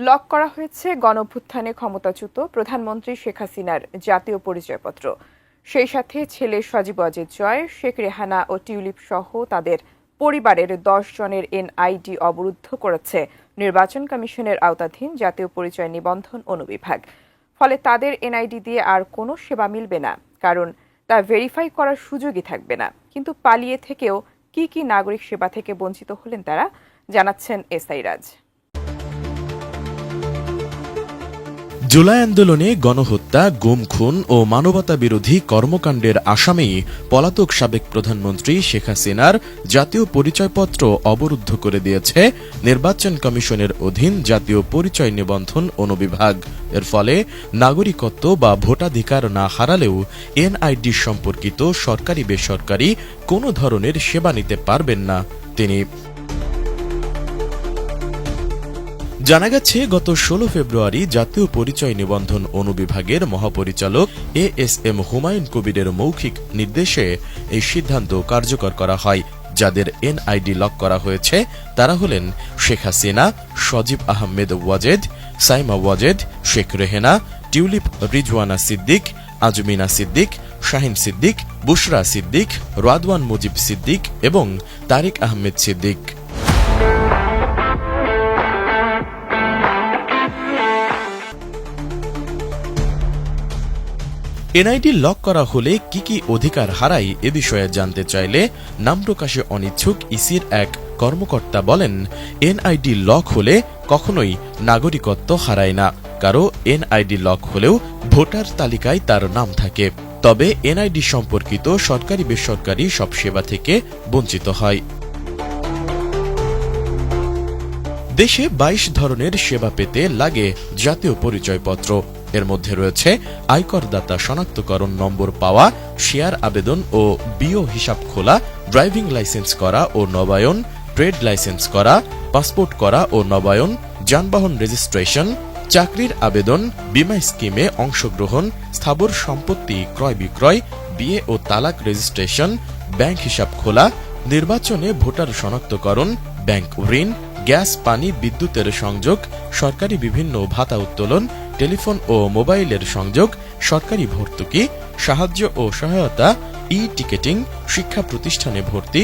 Lock করা হয়েছে গণঅভ্যুত্থানে ক্ষমতাচ্যুত প্রধানমন্ত্রী শেখ হাসিনার জাতীয় পরিচয়পত্র। সেই সাথে ছেলে সজীব ওয়াজেদ জয়, শেখ রেহানা ও টিউলিপ সহ তাদের পরিবারের 10 জনের এনআইডি অবরুদ্ধ করেছে নির্বাচন কমিশনের আওতাধীন জাতীয় পরিচয় নিবন্ধন অনুবিভাগ। ফলে তাদের এনআইডি দিয়ে আর কোনো সেবা মিলবে না, কারণ তা ভেরিফাই করার সুযোগই থাকবে না। কিন্তু পালিয়ে থেকেও কি নাগরিক সেবা থেকে বঞ্চিত হলেন তারা, জানাচ্ছেন এসআই রাজ। জুলাই আন্দোলনে গণহত্যা, গুম খুন ও মানবতা বিরোধী কর্মকাণ্ডের আসামি পলাতক সাবেক প্রধানমন্ত্রী শেখ হাসিনার জাতীয় পরিচয়পত্র অবরুদ্ধ করে দিয়েছে নির্বাচন কমিশনের অধীন জাতীয় পরিচয় নিবন্ধন অনুবিভাগ। এর ফলে নাগরিকত্ব বা ভোটাধিকার না হারালেও এনআইডি সম্পর্কিত সরকারি বেসরকারি কোনো ধরনের সেবা নিতে পারবেন না তিনি। জানা গেছে, গত 16 ফেব্রুয়ারি জাতীয় পরিচয় নিবন্ধন অনুবিভাগের মহাপরিচালক এএসএম হুমায়ুন কবিরের মৌখিক নির্দেশে এই সিদ্ধান্ত কার্যকর করা হয়। যাদের এনআইডি লক করা হয়েছে তারা হলেন শেখ হাসিনা, সজীব আহমেদ ওয়াজেদ, সাইমা ওয়াজেদ, শেখ রেহেনা, টিউলিপ রিজওয়ানা সিদ্দিক, আজমিনা সিদ্দিক, শাহিন সিদ্দিক, বুশরা সিদ্দিক, রাদওয়ান মুজিব সিদ্দিক এবং তারিক আহমেদ সিদ্দিক। এনআইডি লক করা হলে কি অধিকার হারায় এ বিষয়ে জানতে চাইলে নাম প্রকাশে অনিচ্ছুক ইসির এক কর্মকর্তা বলেন, এনআইডি লক হলে কখনোই নাগরিকত্ব হারায় না। কারো এনআইডি লক হলেও ভোটার তালিকায় তার নাম থাকে, তবে এনআইডি সম্পর্কিত সরকারি বেসরকারি সব সেবা থেকে বঞ্চিত হয়। দেশে 22 ধরনের সেবা পেতে লাগে জাতীয় পরিচয়পত্র। এর মধ্যে রয়েছে আয়করদাতা শনাক্তকরণ নম্বর পাওয়া, শেয়ার আবেদন ও বিও হিসাব খোলা, ড্রাইভিং লাইসেন্স করা ও নবায়ন, ট্রেড লাইসেন্স করা, পাসপোর্ট করা ও নবায়ন, যানবাহন রেজিস্ট্রেশন, চাকরির আবেদন, বীমা স্কিমে অংশগ্রহণ, স্থাবর সম্পত্তি ক্রয় বিক্রয়, বিয়ে ও তালাক রেজিস্ট্রেশন, ব্যাংক হিসাব খোলা, নির্বাচনে ভোটার শনাক্তকরণ, ব্যাংক ঋণ, গ্যাস, পানি, বিদ্যুতের সংযোগ, সরকারি বিভিন্ন ভাতা উত্তোলন, টেলিফোন ও মোবাইলের সংযোগ, সরকারি ভর্তুকি, সাহায্য ও সহায়তা, ই টিকেটিং, শিক্ষা প্রতিষ্ঠানে ভর্তি,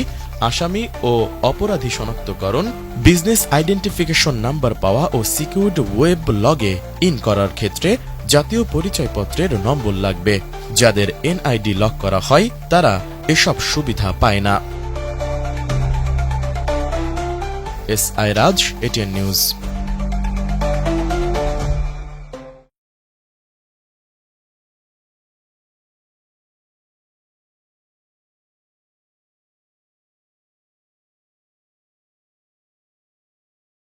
আসামি ও অপরাধী শনাক্তকরণ, বিজনেস আইডেন্টিফিকেশন নাম্বার পাওয়া ও সিকিউরড ওয়েব লগে ইন করার ক্ষেত্রে জাতীয় পরিচয়পত্রের নম্বর লাগবে। যাদের এনআইডি লক করা হয় তারা এসব সুবিধা পায় না। এসআই রাজ, এটিএন নিউজ।